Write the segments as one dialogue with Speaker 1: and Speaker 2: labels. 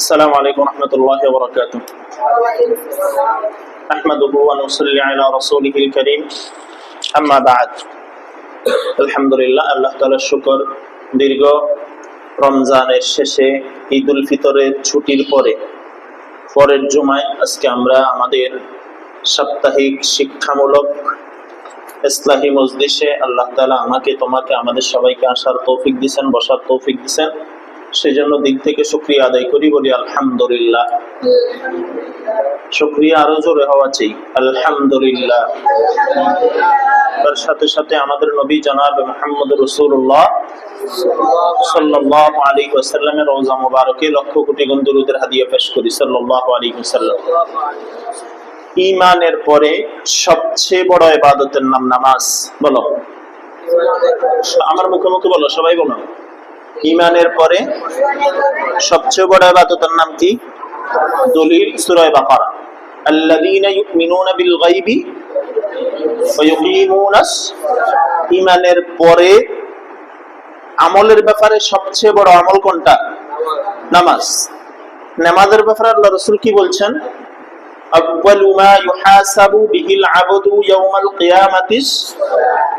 Speaker 1: السلام عليكم ورحمة الله وبركاته. أحمده ونصلي على رسوله الكريم. أما بعد. আলহামদুলিল্লাহ, আল্লাহ তাআলার শুকর, দীর্ঘ রমজানের শেষে ঈদুল ফিতরের ছুটির পরের জুমায় আজকে আমরা আমাদের সাপ্তাহিক শিক্ষামূলক ইসলাহি মজলিসে আল্লাহ তাআলা আমাকে, তোমাকে, আমাদের সবাইকে আসার তৌফিক দিয়েছেন, বসার তৌফিক দিয়েছেন। সেজন্য দিক থেকে শুকরিয়া আদায় করি, বলি আলহামদুলিল্লাহ। শুকরিয়া আরো জোরে হওয়া চাই, আলহামদুলিল্লাহ। তার সাথে সাথে আমাদের নবী জনাব মুহাম্মদ রাসূলুল্লাহ সাল্লাল্লাহু আলাইহি ওয়াসাল্লামের রওজা মুবারকে লক্ষ কোটি গুণ দরুদের হাদিয়া পেশ করি, সাল্লাল্লাহু আলাইহি ওয়াসাল্লাম। ঈমানের পরে সবচেয়ে বড় ইবাদতের নাম নামাজ। বলো, আমার মুখে মুখে বলো, সবাই বলো। ঈমানের পরে সবচেয়ে বড় ইবাদতের নাম কি? দলিল সূরা বাকারা, আল্লাযীনা ইউমিনুনা বিল গায়বি ওয়া ইউকিমুনাস। ঈমানের পরে আমলের ব্যাপারে সবচেয়ে বড় আমল কোনটা? নামাজ। নামাজের ব্যাপারে আল্লাহ রাসূল কি বলছেন? আউয়ালু মা ইউহাসাবু বিহিল আবদু ইয়াউমাল কিয়ামাতিস।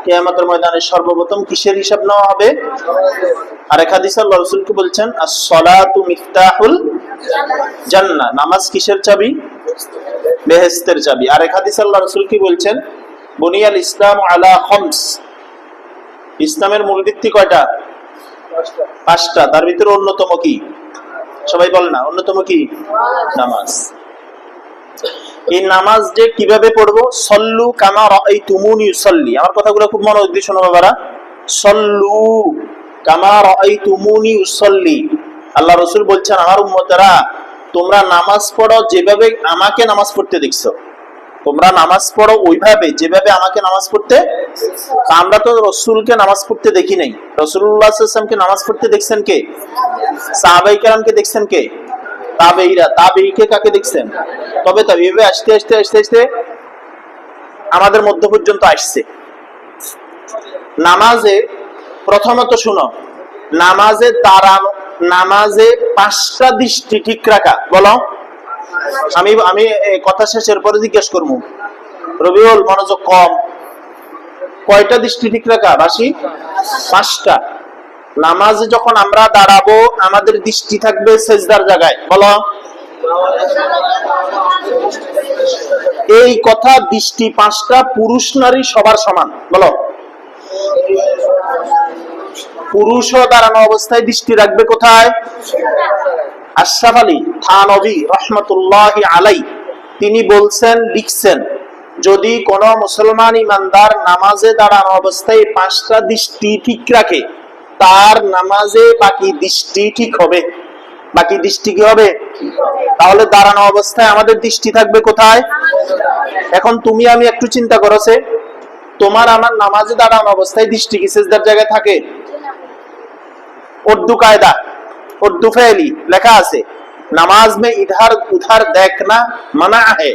Speaker 1: কিয়ামতের ময়দানে সর্বপ্রথম কিসের হিসাব নেওয়া হবে? আর এক হাদিসে আল্লাহ রাসূল কি বলছেন? আস-সালাতু মিফতাহুল জান্নাহ। নামাজ কিসের চাবি? বেহেশতের চাবি। আর এক হাদিসে আল্লাহ রাসূল কি বলছেন? বুনিয়াল ইসলামু আলা খামস। ইসলামের মূল ভিত্তি কয়টা? পাঁচটা। তার ভিতরে অন্যতম কি? সবাই বলে না, অন্যতম কি? নামাজ। এই নামাজ যে কিভাবে পড়বো? সল্লু কামা রাআইতুমুনি ইউসাল্লি। আমার কথাগুলো খুব মনোযোগ দিয়ে শোনো বাবারা। সল্লু কামা রাআইতুমুনি ইউসাল্লি। আল্লাহ রাসূল বলছেন, আমার উম্মতেরা, তোমরা নামাজ পড়ো যেভাবে আমাকে নামাজ পড়তে দেখছো। তোমরা নামাজ পড়ো ওইভাবে যেভাবে আমাকে নামাজ পড়তে। আমরা তো রাসূলকে নামাজ পড়তে দেখি নাই। রাসূলুল্লাহ সাল্লাল্লাহু আলাইহি ওয়াসাল্লামকে নামাজ পড়তে দেখছেন কে? সাহাবায়ে কেরামকে দেখছেন কে? তাবেঈরা। তাবেঈকে কাকে দেখছেন? তবে এভাবে আস্তে আস্তে আস্তে আস্তে আমাদের মধ্য পর্যন্ত আসছে। নামাজে প্রথমত শুনো, নামাজে দাঁড়ানো, নামাজে পাঁচটা দৃষ্টি ঠিক রাখা। বলো, আমি কথা শেষের পরে জিজ্ঞেস করবো। রবিউল, মনোযোগ কম। কয়টা দৃষ্টি ঠিক রাখা? বাসি পাঁচটা। নামাজে যখন আমরা দাঁড়াবো আমাদের দৃষ্টি থাকবে সেজদার জায়গায়। বলো, এই কথা দৃষ্টি পাঁচটা, পুরুষ নারী সবার সমান। বলো, পুরুষও দাঁড়ানো অবস্থায় দৃষ্টি রাখবে কোথায়? আশরাফ আলী থানভী রাহমাতুল্লাহি আলাইহি তিনি বলছেন, লিখছেন, যদি কোন মুসলমান ইমানদার নামাজে দাঁড়ানো অবস্থায় পাঁচটা দৃষ্টি ঠিক রাখে তার নামাজে বাকি দৃষ্টি ঠিক হবে। বাকি দৃষ্টি কি হবে? তাহলে দাঁড়ানো অবস্থায় আমাদের দৃষ্টি থাকবে কোথায়? এখন তুমি আমি একটু চিন্তা করেছে, তোমার আমার নামাজে দাঁড়ানো অবস্থায় দৃষ্টি কি সিজদার জায়গায় থাকে? উর্দু কায়দা, উর্দু ফেলি লেখা আছে, নামাজ মে ইধার উধার দেখনা মানা है।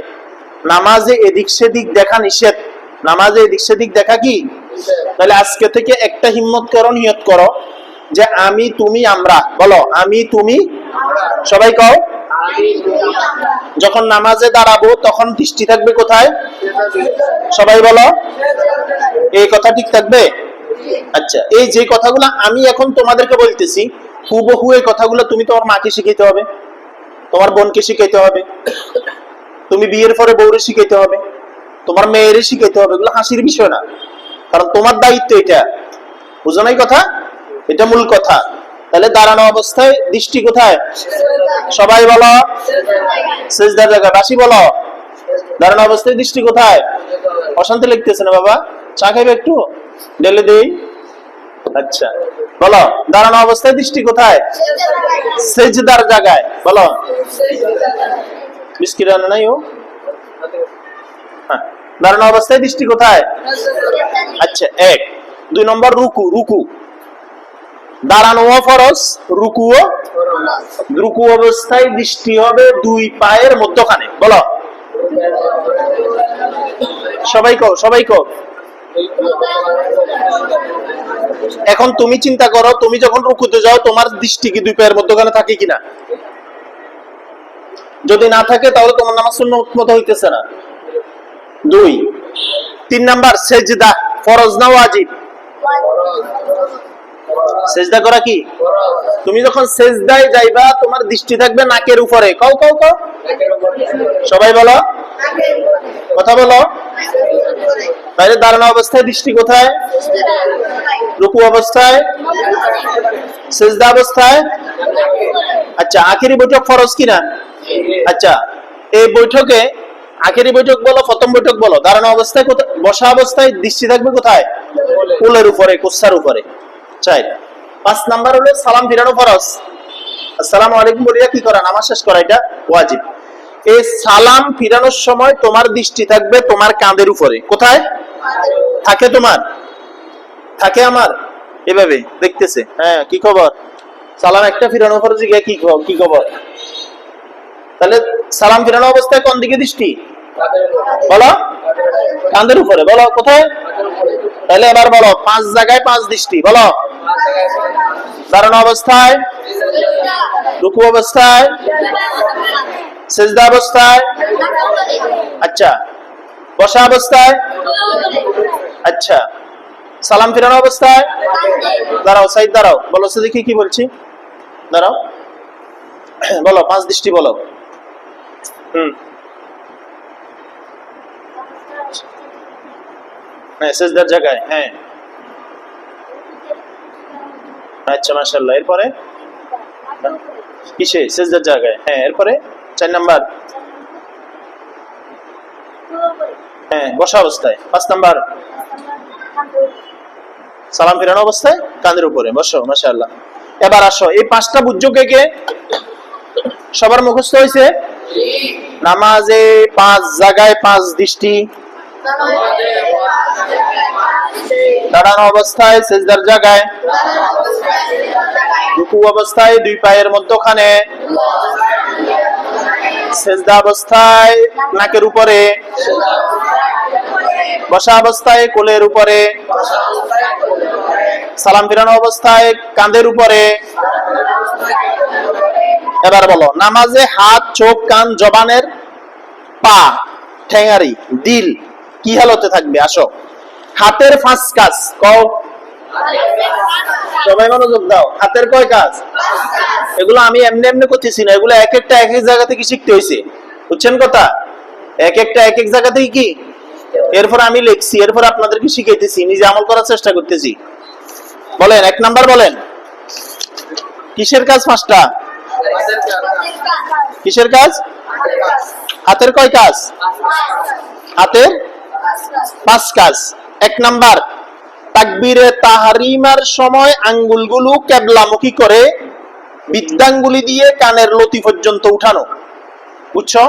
Speaker 1: নামাজে এদিক সেদিক দেখা নিষেধ। নামাজে এদিক সেদিক দেখা কি? তাহলে আজকে থেকে একটা হিম্মত করো, নিয়ত করো যে আমি তুমি আমরা। বলো, আমি তুমি, সবাই কও। যখন নামাজে দাঁড়াবো তখন দৃষ্টি থাকবে কোথায়? সবাই বলো, এই কথা ঠিক থাকবে? আচ্ছা, এই যে কথাগুলো আমি এখন তোমাদেরকে বলতেছি, হুবহু এই কথাগুলো তুমি তোমার মাকে শিখাইতে হবে, তোমার বোনকে শিখাইতে হবে, তুমি বিয়ের পরে বউরে শিখাইতে হবে, তোমার মেয়েরে শিখাইতে হবে। এগুলো হাসির বিষয় না, কারণ তোমার দায়িত্ব এটা। বুঝো নাই কথা? এটা মূল কথা। তাহলে দাঁড়ানো অবস্থায় দৃষ্টি কোথায়? সবাই বলো, সিজদার জায়গা। বাসি বলো, দাঁড়ানো অবস্থায় দৃষ্টি কোথায়? অশান্তি লাগতেছে না বাবা? চা খাইবে একটু? ঢেলে দেই। আচ্ছা, বলো, দাঁড়ানো অবস্থায় দৃষ্টি কোথায়? সিজদার জায়গায়। বলো, বিস্কিট আনে নাই ও? হ্যাঁ, দাঁড়ানো অবস্থায় দৃষ্টি কোথায়? আচ্ছা, এক। দুই নম্বর, রুকু। রুকু দাঁড়ানো ফরজ, রুকুও। রুকু অবস্থায় দৃষ্টি হবে দুই পায়ের মধ্যখানে। বলো, সবাই কও, সবাই কও। এখন তুমি চিন্তা করো, তুমি যখন রুকুতে যাও তোমার দৃষ্টি কি দুই পায়ের মধ্যখানে থাকে কিনা? যদি না থাকে তাহলে তোমার নামাজ সুন্নাত মতো হইতেছে না। 2 3 নাম্বার সেজদা ফরজ না ওয়াজিব? সেজদা করা কি? তুমি যখন সেজদায় যাইবা তোমার দৃষ্টি থাকবে নাকের উপরে। কও কও কও, সবাই বলো, কথা বলো। তাহলে দাঁড়ানো অবস্থায় দৃষ্টি কোথায়? রুকু অবস্থায়, সেজদা অবস্থায়। আচ্ছা, আখেরি বৈঠক ফরজ কিনা? আচ্ছা, এই বৈঠকে আখেরি বৈঠক বলো, প্রথম বৈঠক বলো, দাঁড়ানো অবস্থায় বসা অবস্থায় দৃষ্টি থাকবে কোথায়? কোলের উপরে, কোসার উপরে। 4 5 নাম্বার হলো সালাম ফিরানো ফরজ। আসসালামু আলাইকুম বলিয়া কি করা? নামাজ শেষ করা, এটা ওয়াজিব। এই সালাম ফিরানোর সময় তোমার দৃষ্টি থাকবে তোমার কাঁধের উপরে। কোথায় থাকে? তোমার থাকে, আমার এভাবে দেখতেছে। হ্যাঁ, কি খবর? সালাম একটা ফিরানো ফরজ, কি খবর? তাহলে সালাম ফিরানো অবস্থায় কোন দিকে দৃষ্টি? বলো, কাঁধের উপরে। বলো কোথায়? তাহলে এবার বলো 5 জায়গায় 5 দৃষ্টি। বলো, দাঁড়ানো অবস্থায়, রুকু অবস্থায়, সেজদা অবস্থায়, আচ্ছা, বসা অবস্থায়, আচ্ছা, সালাম ফিরানো অবস্থায়। দাঁড়াও সাইদ, দাঁড়াও, বলো সে দেখি কি বলছি। দাঁড়াও, বলো 5 দৃষ্টি বলো। হ্যাঁ, সেজদার জায়গায়। হ্যাঁ, আচ্ছা, মাশাআল্লাহ। এরপরে কিসে? সেজদার জায়গায়। হ্যাঁ, এরপরে 4 নাম্বার। হ্যাঁ, বসা অবস্থায়। 5 নাম্বার সালাম ফিরানো অবস্থায় কাঁধের উপরে। বসো, মাশাআল্লাহ। এবার আসো, এই 5টা বুঝছো কে কে? সবার মুখস্থ হয়েছে? নামাজে 5 জায়গায় 5 দৃষ্টি, দাঁড়ানো অবস্থায় সেজদার জায়গায়, রুকু অবস্থায় 2 পায়ের মধ্যখানে, সেজদা অবস্থায় নাকের উপরে, বসা অবস্থায় কোলের উপরে, সালাম ফিরানো অবস্থায় কাঁধের উপরে। এবার বলো, নামাজে হাত, চোখ, কান, জবানের, পা, ঠ্যাঙারি, দিল কি হালতে থাকবে? আসো, হাতের 5 কাজ কও। সবাই মনোযোগ দাও। হাতের কয় কাজ? এগুলো আমি এমনি এমনি করতেছি না, এগুলো এক একটা এক এক জায়গা থেকে শিখতে হয়েছে। বুঝছেন কথা? এক একটা এক এক জায়গা থেকে কি, এরপর আমি লিখছি, এরপর আপনাদেরকে শিখাইতেছি, নিজে আমল করার চেষ্টা করতেছি। বলেন 1 নাম্বার বলেন। কিসের কাজ? 5টা। কিসের কাজ? হাতের কয় কাজ? হাতের 5 কাজ। 1 নাম্বার, তাকবীরে তাহরিমার সময় আঙ্গুলগুলো কিবলামুখী করে বৃদ্ধাঙ্গুলি দিয়ে কানের লতি পর্যন্ত উঠানো। বুঝছো?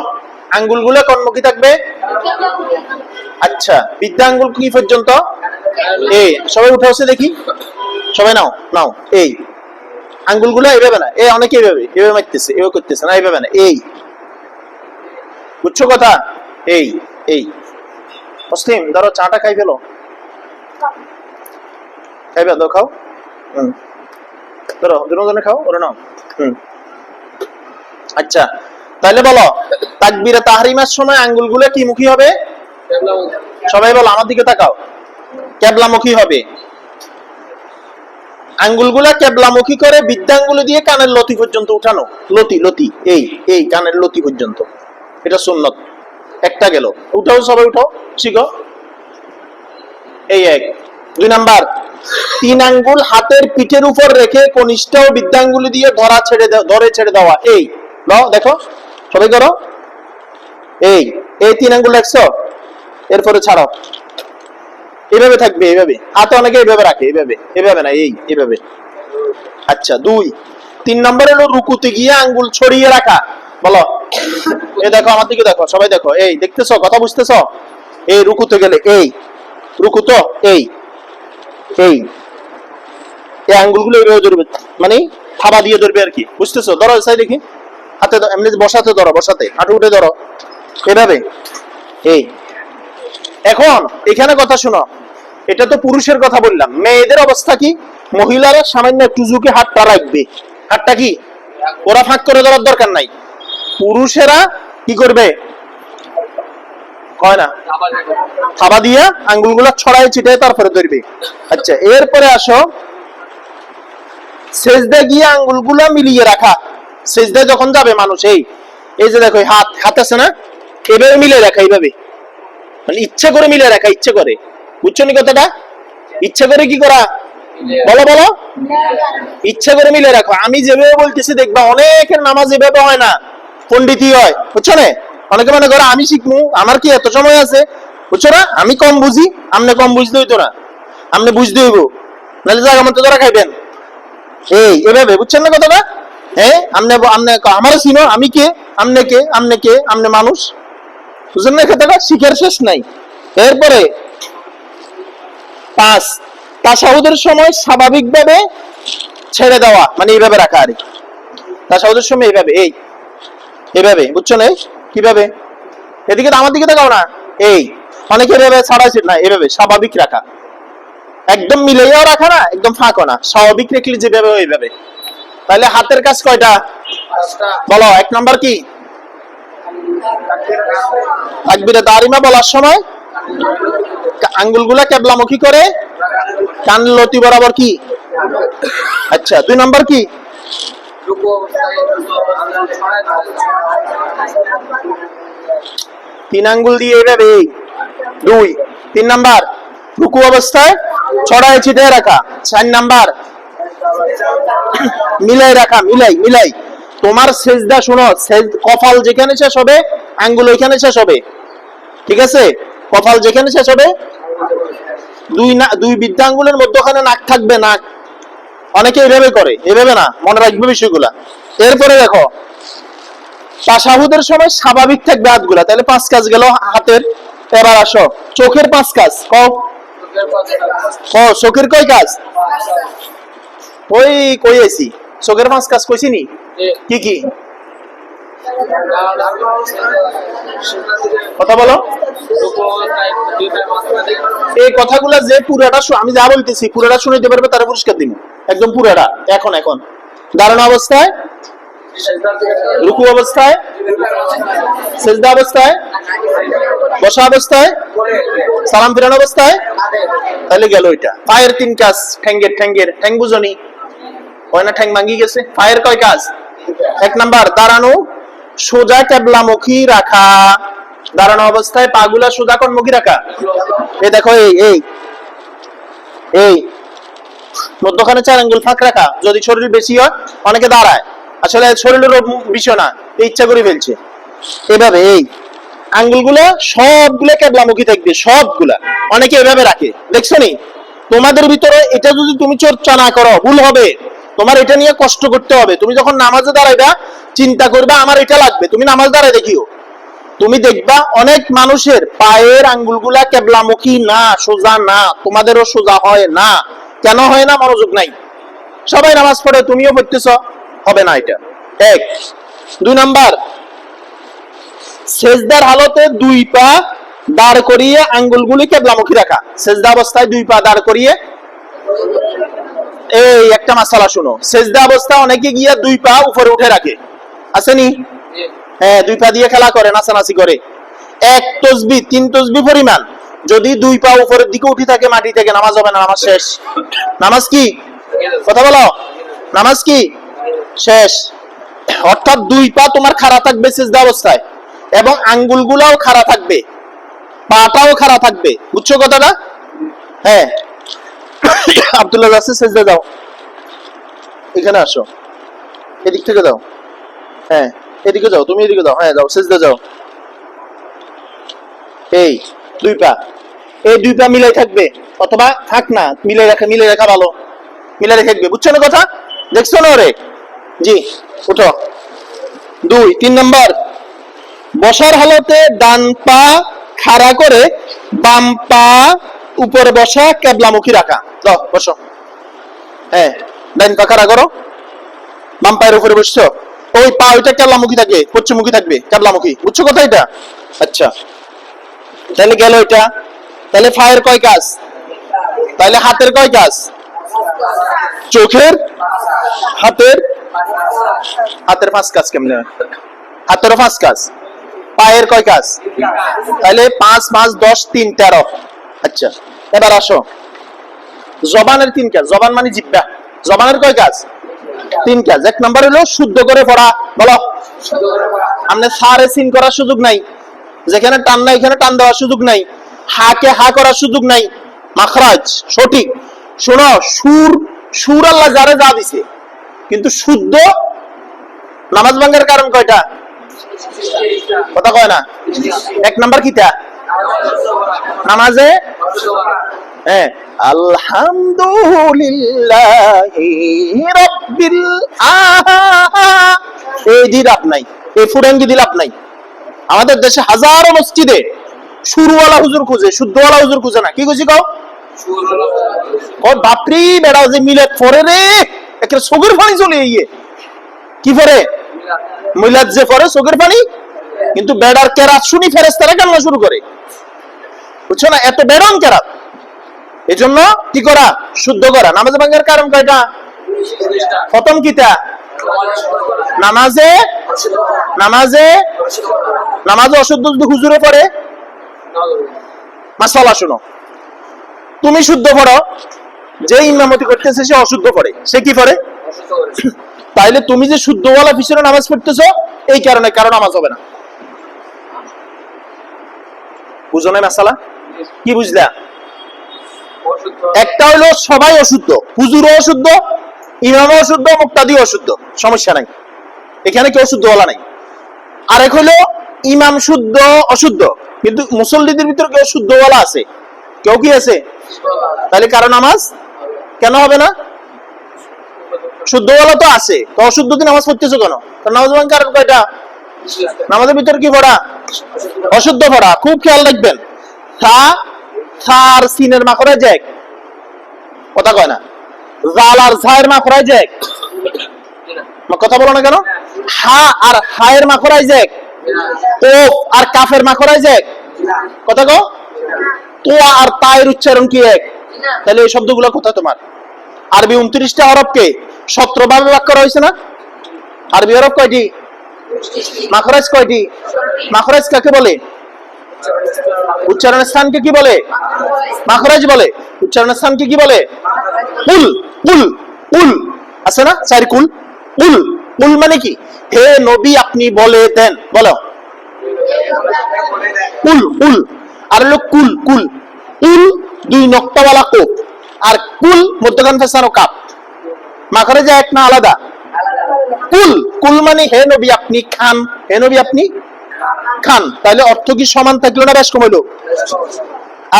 Speaker 1: আঙ্গুলগুলো কোনমুখী থাকবে? আচ্ছা, বৃদ্ধাঙ্গুল কি পর্যন্ত? এই সবাই উঠাওছে দেখি, সবাই নাও নাও। এই আঙ্গুলগুলো এইভাবে না, এই অনেকে এইভাবে এইভাবে মারতেছে, এইভাবে করতেছে না, এইভাবে না, এই। বুঝছো কথা? এই এই মুসলিম, ধরো চাটা খাই ফেলো, খাইবে দাও, খাও। ধরো দুজনে খাও, ওরা নাও। আচ্ছা, তাহলে বলো, তাকবীরে তাহরিমার সময় আঙ্গুলগুলো কি মুখী হবে? সবাই বলো, আমার দিকে তাকাও। কিবলামুখী হবে। আঙ্গুলগুলা কিবলামুখী করে বৃদ্ধাঙ্গুলি দিয়ে কানের লতি পর্যন্ত উঠানো। লতি লতি, এই এই কানের লতি পর্যন্ত। এটা সুন্নত। একটা গেল, উঠাও সবাই, উঠাও, শিখো। এই 1। 2 নাম্বার, 3 আঙ্গুল হাতের পিঠের উপর রেখে কনিষ্ঠ ও বৃদ্ধাঙ্গুলি দিয়ে ধরে ছেড়ে দেওয়া। এই নাও, দেখো, সবাই করো। এই এই 3 আঙ্গুল রাখছো, এরপরে ছাড়াও। এইভাবে থাকবে, এইভাবে। হাতে অনেকে এইভাবে রাখে, এইভাবে, এইভাবে না, এই এইভাবে। আচ্ছা, 2। 3 নম্বর হলো রুকুতে গিয়ে আঙ্গুল ছড়িয়ে রাখা। বলো, এই দেখো, আমার দিকে দেখো, সবাই দেখো। এই দেখতেছো, কথা বুঝতেছো? এই রুকুতে গেলে, এই রুকু তো, এই এই এই আঙ্গুলগুলো এইভাবে ধরবে, মানে থাবা দিয়ে ধরবে আর কি। বুঝতেছো? ধরো সাই দেখি, হাতে এমনি বসাতে ধরো, বসাতে হাঁটু উঠে ধরো, এভাবে। এই এখন এখানে কথা শোনো, এটা তো পুরুষের কথা বললাম, মেয়েদের অবস্থা কি? মহিলারা সামান্য একটু ঝুঁকে হাতটা রাখবে। হাতটা কি ওরা ফাঁক করে ধরার দরকার নাই, পুরুষেরা কি করবে? কয় না, থাবা দিয়া আঙ্গুলগুলা ছড়াই ছিটাই তারপরে ধরবে। আচ্ছা, এরপরে আসো সেজদা গিয়ে আঙ্গুলগুলা মিলিয়ে রাখা। সেজদা যখন যাবে মানুষ, এই এই যে দেখো হাত হাত আছে না, এভাবে মিলে রাখা, এইভাবে মানে ইচ্ছা করে মিলে রাখা, ইচ্ছে করে। বুঝছো নি কথাটা? ইচ্ছা করে কি করা? বলো বলো। ইচ্ছা করে মিলে রাখো। আমি যেভাবে বলতেছি দেখবা অনেকের নামাজ এভাবে হয় না, পন্ডিতই হয়। বুঝছো না? অনেকে মনে করে আমি শিখবো, আমার কি এত সময় আছে? বুঝছো না? আমি কম বুঝি, আমনে কম বুঝতে হইতো না, আমনে বুঝতে হইব, নাহলে জায়গা মতো ধরা খাইবেন। এই এভাবে, বুঝছেন না কথাটা? হ্যাঁ, আমনে আমনে আমারও চিনো, আমি কে, আমনে কে, আমনে কে, আমনে মানুষ। বুঝলেন না কথাটা? শিখার শেষ নাই। এরপরে 5, তাশাহুদের সময় স্বাভাবিকভাবে ছেড়ে দেওয়া, মানে এইভাবে রাখা আর কি। তাশাহুদের সময় এইভাবে, এই এইভাবে, বুঝছো না? কিভাবে? এদিকে আমার দিকে তাকাও না। এই অনেকে এভাবে ছাড়াইছে না, এইভাবে স্বাভাবিক রাখা, একদম মিলাইয়াও রাখা না, একদম ফাঁকও না, স্বাভাবিক রাখলে যেভাবে ওইভাবে। তাহলে হাতের কাজ কয়টা? বলো। 1 নাম্বার কি? তাকবীরে তাহরিমা বলার সময় আঙ্গুলগুলা কেবলামুখী করে কান লতি বরাবর কি? আচ্ছা, 2 নাম্বার কি? 3 আঙ্গুল দিয়ে এইভাবে, 2। 3 নাম্বার রুকু অবস্থায় ছড়ায় ছিটিয়ে রাখা। 4 নাম্বার মিলাই রাখা, মিলাই মিলাই। তোমার সেজদা শুনো, কপাল যেখানে শেষ হবে আঙ্গুল ওইখানে শেষ হবে, ঠিক আছে? কপাল যেখানে শেষ হবে, দুই বৃদ্ধা আঙ্গুলের মধ্যখানে নাক থাকবে, নাক। অনেকে এইভাবে করে, এইভাবে না, মনে রাখবে বিষয়গুলা। এরপরে দেখো তাশাহুদের সময় স্বাভাবিক থাকবে হাতগুলা। তাহলে 5 কাজ গেল হাতের। এবার আসো চোখের 5 কাজ। কও চোখের কয় কাজ? ওই কই আইছি, চোখের 5 কাজ কইছি নি? কি কি কথা বলো। এই কথাগুলা যে পুরাটা আমি যা বলতেছি পুরাটা শুনাইতে পারবে তারা পুরস্কার দিব, একদম পুরাটা। এখন এখন দাঁড়ানো অবস্থায়, রুকু অবস্থায়, সিজদা অবস্থায়, বসা অবস্থায়, সালাম ফিরানো অবস্থায়। তাহলে গেল এটা। পায়ের 3 কাজ, ঠ্যাঙ্গের ঠ্যাঙ্গের ঠ্যাং বুঝনি? হয় না, ঠ্যাং ভাঙ্গি গেছে। পায়ের কয় কাজ? 1 নাম্বার দাঁড়ানো, সোজা কেবলামুখী রাখা। দাঁড়ানো অবস্থায় পাগুলা সোজা কোণমুখী রাখা। এই দেখো, এই এই এই মধ্যখানে 4 আঙ্গুল ফাঁক রাখা। যদি শরীর বেশি হয় অনেকে দাঁড়ায়, আসলে শরীরের বিষয় না, ইচ্ছা করে ফেলছে। এভাবে এই আঙ্গুলগুলো সবগুলো কেবলামুখী থাকবে, সবগুলা। অনেকে এভাবে রাখে, দেখছো নি? তোমাদের ভিতরে এটা যদি তুমি চর্চা না করো ভুল হবে। তোমার এটা নিয়ে কষ্ট করতে হবে। তুমি যখন নামাজে দাঁড়াইবা চিন্তা করবা আমার এটা লাগবে, তুমি নামাজ দাঁড়ায় দেখিও, তুমি দেখবা অনেক মানুষের পায়ের আঙ্গুলগুলা কেবলামুখী না, সোজা না। তোমাদেরও সোজা হয় না। কেন হয় না? মনোযোগ নাই। সবাই নামাজ পড়ে, তুমিও পড়তেছ, হবে না এটা। 1। 2 নাম্বার সেজদার হালতে 2 পা দাঁড় করিয়ে আঙ্গুলগুলি কেবলামুখী রাখা। সেজদা অবস্থায় 2 পা দাঁড় করিয়ে। এই একটা মাসালা শুনো, সেজদা অবস্থায় অনেকে গিয়া 2 পা উপরে উঠে রাখে, আসেনি? হ্যাঁ, 2 পা দিয়ে খেলা করে, নাচানাচি করে। 1 তাসবিহ 3 তাসবিহ পরিমাণ যদি 2 পা উপরের দিকে উঠে থাকে মাটি থেকে, নামাজ হবে না, নামাজ শেষ। নামাজ কি? কথা বলো। নামাজ কি? শেষ। অর্থাৎ 2 পা তোমার খাড়া থাকবে সিজদা অবস্থায়, এবং আঙ্গুলগুলাও খাড়া থাকবে, পাটাও খাড়া থাকবে। বুঝছো কথাটা? হ্যাঁ। আব্দুল্লাহ যাচ্ছে, সিজদা দাও, এখানে আসো, এদিক থেকে দাও। হ্যাঁ, এদিকে যাও, তুমি এদিকে যাও। হ্যাঁ যাও, সিজদা যাও। এই 2 পা, এই 2 পা মিলাই থাকবে, অথবা থাক না, মিলাই রাখা ভালো, মিলাই থাকবে। বুঝছো না কথা? দেখছো না রে? জি, উঠো। 2। 3 নাম্বার বসার হালতে ডান পা খাড়া করে বাম পা উপরে বসা, কেবলামুখী রাখা। যাও বসো। হ্যাঁ, ডান পা খাড়া করো, বাম পায়ের উপরে বসছো। ওই পা ওইটা কেবলামুখী থাকবে, পশ্চিমমুখী থাকবে, কেবলামুখী। বুঝছো কথা এটা? আচ্ছা, তাহলে গেল এটা। তাহলে পায়ের কয় কাজ? তাহলে হাতের কয় কাজ? চোখের, হাতের 5 কাজ কেমনে? হাতেরও 5 কাজ, পায়ের কয় কাজ? তাহলে 5 5 10 3 13। আচ্ছা, এবার আসো জবানের 3 কাজ। জবান মানে জিহ্বা, জবানের কয় কাজ? 3 কাজ। এক নাম্বার হলো শুদ্ধ করে পড়া। বলো, আমরা সারে সিন করার সুযোগ নাই, যেখানে টান নাই এখানে টান দেওয়ার সুযোগ নাই, হাকে হা করার সুযোগ নাই, মাখরাজ সঠিক। শোনো, সুর সুর আল্লাহ যারে যা দিছে, কিন্তু শুদ্ধ নামাজ ভাঙার কারণ কয়টা? কথা কয় না। এক নাম্বার কিটা? নামাজে হ্যাঁ আলহামদুলিল্লাহি রাব্বিল এই দি লাভ নাই, এই ফুরাঙ্গি দি লাভ নাই। আমাদের দেশে হাজারো মসজিদে সুরওয়ালা হুজুর খুঁজে, শুদ্ধওয়ালা হুজুর খুঁজে না। কি খুঁজি কও? ও বাপরি বেড়া যে মিলাদ পড়ে রে, একটা চোখের পানি চলে ইয়ে কি পড়ে? মিলাদ যে পড়ে চোখের পানি, কিন্তু বেড়ার কেরাত শুনি ফেরেশতারা কান্না শুরু করে। বুঝছো না? এত বেড়ান কেরাত। এই জন্য কি করা? শুদ্ধ করা। নামাজ ভাঙার কারণ কয়টা? প্রথম কিটা? নামাজে নামাজে নামাজে অশুদ্ধ যদি হুজুরে পড়ে, মাসালা শুনো, তুমি শুদ্ধ পড়ো, যে ইমামতি করতেছে সে অশুদ্ধ পড়ে, সে কি পড়ে? তাইলে তুমি যে শুদ্ধওয়ালা পিছনে নামাজ পড়তেছো, এই কারণে কারণ নামাজ হবে না। বুঝো না মাসালা? কি বুঝলা? একটা হলো সবাই অশুদ্ধ, হুজুরও অশুদ্ধ, ইমামও অশুদ্ধ, মুক্তাদিও অশুদ্ধ, সমস্যা নাই, এখানে কেউ শুদ্ধওয়ালা নাই। আরেক হলো ইমাম শুদ্ধ অশুদ্ধ, কিন্তু মুসল্লিদের ভিতরে কেউ শুদ্ধওয়ালা আছে, কেউ কি আছে? তাহলে কারণ নামাজ কেন হবে না? শুদ্ধওয়ালা তো আছে, তো অশুদ্ধ দিয়ে নামাজ পড়তেছো কেন? কারণ নামাজ ভাঙার কারণ কয়টা? নামাজের ভিতরে কি পড়া? অশুদ্ধ পড়া। খুব খেয়াল রাখবেন, থা থার সিনের মাখরাজ এক, কথা কয় না। জাল আর ঝায়ের মাখরাজ এক, কথা বলো না কেন? হা আর হায়ের মাখরাজ এক, কফ আর কাফের মাখরাজ এক, কথা কও। তো আর তায়ের উচ্চারণ কি এক? তাহলে এই শব্দগুলো কোথা তোমার? আরবি 29টা হরফকে 17 ভাবে ভাগ করা হয়েছে না? আরবি হরফ কয়টি? মাখরাজ কয়টি? মাখরাজ কাকে বলে? উচ্চারণের স্থানকে কি বলে? মাখরাজ বলে। উচ্চারণের স্থানকে কি বলে? কুল। কুল কুল আছে না? চার কুল। কুল কুল মানে কি? হে নবী আপনি বলে দেন, বলো কুল কুল। আর হলো কুল কুল, কুল দুই নক্তাওয়ালা কোপ, আর কুল মধ্যখান ফেসানো কাপ। মাখরাজ এক না আলাদা? কুল কুল মানে হে নবী আপনি খান, হে নবী আপনি খান। তাহলে অর্থ কি সমান থাকলো না বেশ কমাইলো?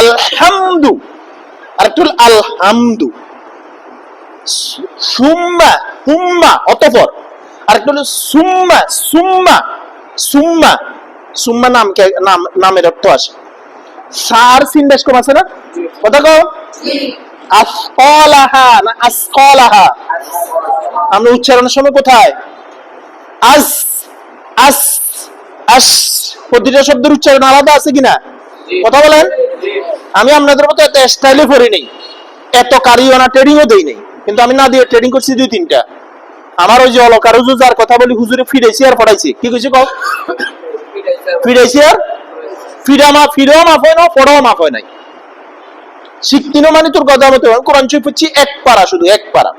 Speaker 1: আলহামদু, আর একটু আলহামদু। সুম্মা হুম্মা অতঃপর, আর একটু হলো সুম্মা সুম্মা সুম্মা। সুম্মা নাম নামের অর্থ আসে। সার সিন বেশ কম আছে না? কথা কও। আসকালাহা না আসকালাহা? আমরা উচ্চারণের সময় কোথায়? আস আস আস। প্রতিটা শব্দের উচ্চারণ আলাদা আছে কিনা? কথা বলেন। আমি আপনাদের মতো এত স্টাইলে পড়ি নেই, এত কারিও না, ট্রেডিংও দেই নেই, কিন্তু আমি না দিয়ে ট্রেডিং করছি 2-3টা। আমার ওই যে অলকার হুজুর যার কথা বলি, হুজুরে ফিরাইছি আর পড়াইছি। কি কইছি কও? ফিরাইছি আর ফিরাও মাফ হয় না, পড়াও মাফ হয় নাই। শিখতিনো মানে তোর কথা মতো কোরআন শরীফ পড়ছি এক পারা, শুধু এক পারা।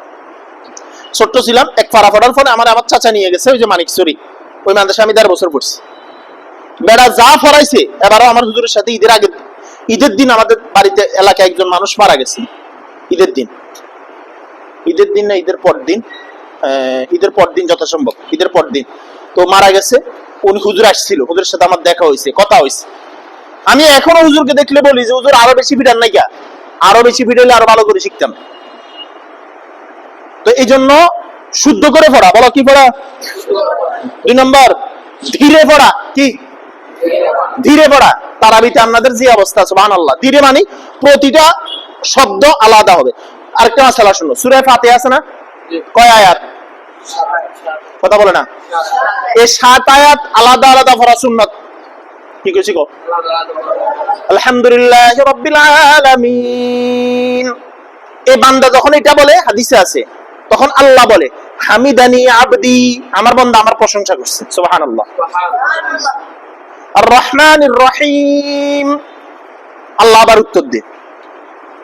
Speaker 1: ছোট্ট ছিলাম, এক পারা পড়ার পরে আমার চাচা নিয়ে গেছে ওই যে মানিকচুরি, ওই মাদ্রাসা আমি 1.5 বছর পড়ছি। বেড়া যা ফরাইছে, এবারও আমার হুজুরের সাথে ঈদের দিন আমাদের বাড়িতে এলাকায় একজন মানুষ মারা গেছে। ঈদের দিন না ঈদের পর দিন যথাসম্ভব ঈদের পর দিন তো মারা গেছে। উনি হুজুর আসছিল, হুজুরের সাথে আমার দেখা হয়েছে, কথা হয়েছে। আমি এখনো হুজুরকে দেখলে বলি যে হুজুর আরো বেশি ফিটার নাই, আরো বেশি ফিটাইলে আরো ভালো করে শিখতাম। তো এই জন্য শুদ্ধ করে পড়া। বলো কি পড়া? 2 নম্বর ধীরে পড়া। কি ধীরে পড়া? তারাবিতে আপনাদের যে অবস্থা, সুবহানাল্লাহ, ধীরে মানে প্রতিটা শব্দ আলাদা হবে। আরেকটা মাসালা শুনো, সূরা ফাতিহা আছে না? কয় আয়াত? কথা বলে না। এই 7 আয়াত আলাদা আলাদা পড়া সুন্নাত। কি কইছি গো? আলহামদুলিল্লাহি রাব্বিল আলামিন। এই বান্দা যখন এটা বলে, হাদিসে আছে, তখন আল্লাহ বলে হামিদানি আবদি, আমার বান্দা আমার প্রশংসা করছে, সুবহানাল্লাহ। আর রহমানির রহিম, আল্লাহ আবার উত্তর দেন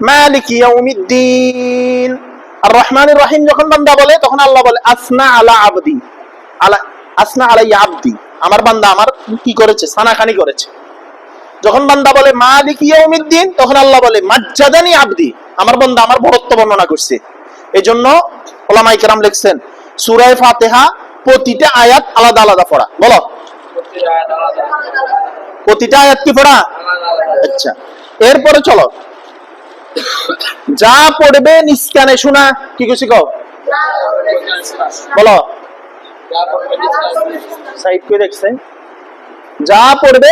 Speaker 1: মালিক ইয়াউমিদ্দিন। আর রহমানির রহিম যখন বান্দা বলে তখন আল্লাহ বলে আসনা আলা আবদি, আসনা আলাইয়া আবদি, আমার বান্দা আমার কি করেছে, সানাখানি করেছে। যখন বান্দা বলে মালিক ইয়াউমিদ্দিন তখন আল্লাহ বলে মাজ্জাদানি আবদি, আমার বান্দা আমার বড়ত্ব বর্ণনা করছে। এজন্য উলামায়ে কেরাম লিখছেন সূরা ফাতিহা প্রতিটা আয়াত আলাদা আলাদা পড়া। বলো প্রতিটা আয়াত কি পড়া? আচ্ছা, এরপরে চলো যা পড়বে নিষ্কানে শোনা। কি কিছু কও? বলো সাইড করে দেখছেন, যা পড়বে,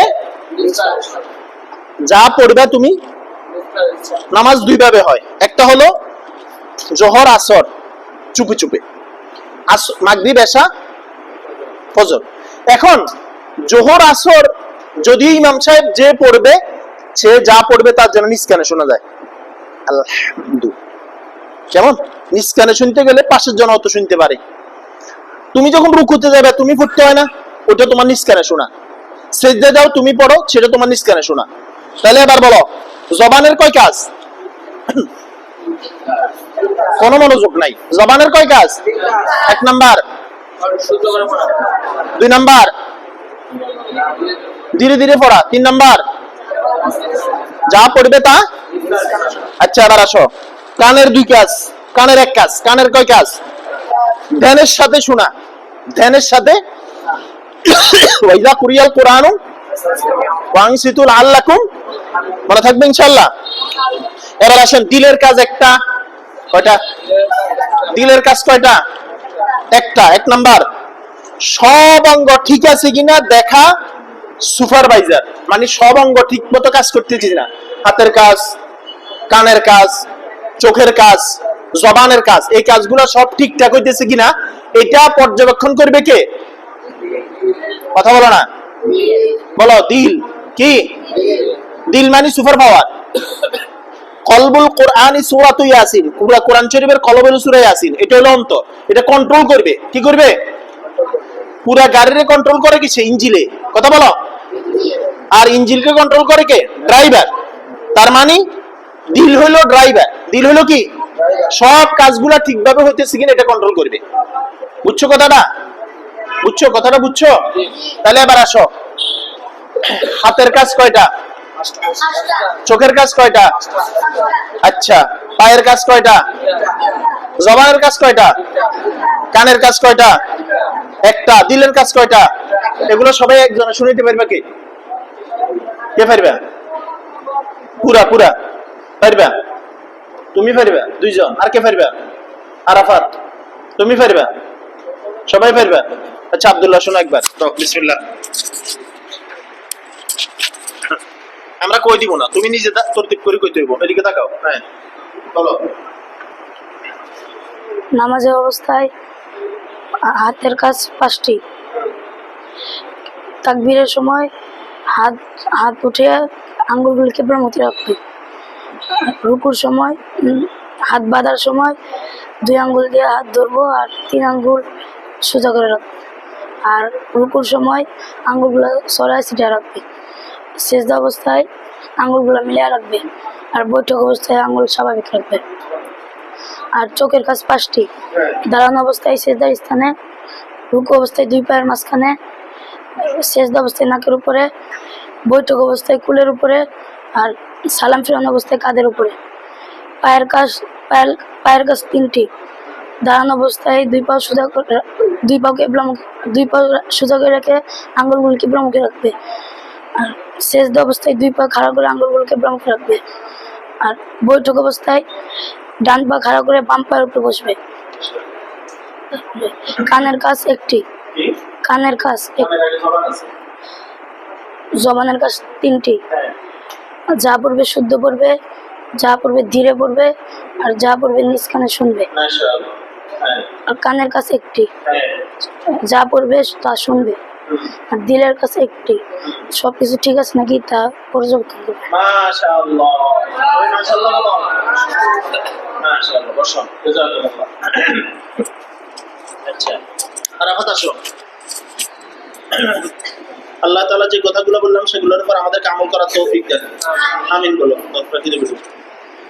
Speaker 1: যা পড়বে তুমি। নামাজ দুই ভাবে হয়, একটা হলো জোহর আসর চুপে চুপে, মাগরিব এশা ফজর। এখন জোহর আসর যদি ইমাম সাহেব যে পড়বে, সে যা পড়বে তার যেন নিষ্কানে শোনা যায়। আলহামদুলিল্লাহ, কেমন নিষ্কানে শুনতে গেলে পাশের জন অত শুনতে পারে। তুমি যখন রুকুতে যাবে তুমি পড়তে হয় না, ওটা তোমার নিষ্কানে শোনা। সেজদা যাও তুমি পড়ো, সেটা তোমার নিষ্কানে শোনা। তাহলে এবার বলো জবানের কয় কাজ? কোনো মনোযোগ নাই। জবানের কয় কাজ? এক নাম্বার, দুই নাম্বার ধীরে ধীরে পড়া, তিন নাম্বার যা পড়বে তা। আচ্ছা এবার আসো কানের দুই কাজ, কানের এক কাজ। কানের কয় কাজ? ধ্যানের সাথে শোনা, ধ্যানের সাথে। ওয়াইজা কুরিয়াল কুরআনু ওয়ানসিতু লাআল্লাকুম, মনে থাকবে ইনশাআল্লাহ। এবার আসেন দিলের কাজ একটা। কয়টা? দিলের কাজ কয়টা? একটা। এক নাম্বার সব অঙ্গ ঠিক আছে কিনা দেখা, সুপারভাইজার, মানে সব অঙ্গ ঠিক মতো কাজ করতেছে কিনা। হাতের কাজ, কানের কাজ, চোখের কাজ, জবানের কাজ, এই কাজগুলো সব ঠিকঠাক হইতেছে কিনা এটা পর্যবেক্ষণ করবে কে? কথা বলো না, বলো দিল। কি দিল? মানে সুপার পাওয়ার। কলবুল কোরআন সূরাতু ইয়াসিন, পুরো কোরআন শরীফের কলব হলো সূরা ইয়াসিন, এটা হলো অন্তর। এটা কন্ট্রোল করবে, কি করবে? পুরা গাড়িরে কন্ট্রোল করে কিসে? ইঞ্জিলে। কথা বলো। আর ইঞ্জিনকে কন্ট্রোল করে কে? ড্রাইভার। তার মানে দিল হলো ড্রাইভার, দিল হলো কি? সব কাজগুলা ঠিকভাবে হইতেছে কিনা এটা কন্ট্রোল করবে। বুঝছো কথাটা? বুঝছো কথাটা? বুঝছো? তাহলে এবার আসো হাতের কাজ কয়টা? চোখের কাজ কয়টা? আচ্ছা, পায়ের কাজ কয়টা? জবানের কাজ কয়টা? কানের কাজ কয়টা? একটা। দিলের কাজ কয়টা? এগুলো সবাই একজনে শুনিতে পারবে কে? কে পারবে? পুরা পুরা পারবে? তুমি পারবে? দুইজন। আর কে পারবে? আরাফাত তুমি পারবে? সবাই পারবে? আচ্ছা আব্দুল্লাহ শোনো একবার তো, বিসমিল্লাহ। আমরা কই দিব না, তুমি নিজে তরতিব করে কইতে হইব। এদিকে তাকাও। হ্যাঁ বলো।
Speaker 2: নামাজের অবস্থায় হাতের কাজ 5টি। তাকবীরের সময় হাত হাত উঠে আঙ্গুলগুলি কিবলামুখী রাখবে। রুকুর সময় হাত বাঁধার সময় 2 আঙ্গুল দিয়ে হাত ধরবো আর 3 আঙ্গুল সোজা করে রাখবে। আর রুকুর সময় আঙ্গুলগুলো সরায় ছিটা রাখবে। সেজদা অবস্থায় আঙ্গুলগুলো মিলিয়ে রাখবে। আর বৈঠক অবস্থায় আঙ্গুল স্বাভাবিক রাখবে। আর চোখের কাজ 5টি। দাঁড়ানো অবস্থায় সেজদার স্থানে, রুকু অবস্থায় 2 পায়ের মাঝখানে, সেজদা অবস্থায় নাকের উপরে, বৈঠক অবস্থায় কুলের উপরে, আর সালাম ফিরানো অবস্থায় কাঁধের উপরে। পায়ের কাজ 3টি। দাঁড়ানো অবস্থায় 2 পা সোজা করে, 2 পা সোজা করে রেখে আঙ্গুলগুলো কিবলামুখী রাখবে। আর সেজদা অবস্থায় 2 পা খাড়া করে আঙ্গুলগুলো কিবলামুখী রাখবে। আর বৈঠক অবস্থায় ডান পা খাড়া করে বাম পায়ের উপরে বসবে। কানের কাজ 1টি। কানের কাজ, জবানের কাজ 3টি। যা পড়বে শুদ্ধ পড়বে, যা পড়বে ধীরে পড়বে, আর যা পড়বে নিজ কানে শুনবে। আর কানের কাছে 1টি, যা পড়বে তা শুনবে। আর দিলের কাছে 1টি। সবকিছু ঠিক আছে নাকি তা পর্যবেক্ষণ করবে।
Speaker 1: মাশাআল্লাহ, মাশাআল্লাহ, মাশাআল্লাহ। বসো। আচ্ছা, আরাফাত আসো। আল্লাহ তাআলা যে কথাগুলো বললাম সেগুলোর উপর আমাদেরকে আমল করার তৌফিক দেন। আমিন বলো।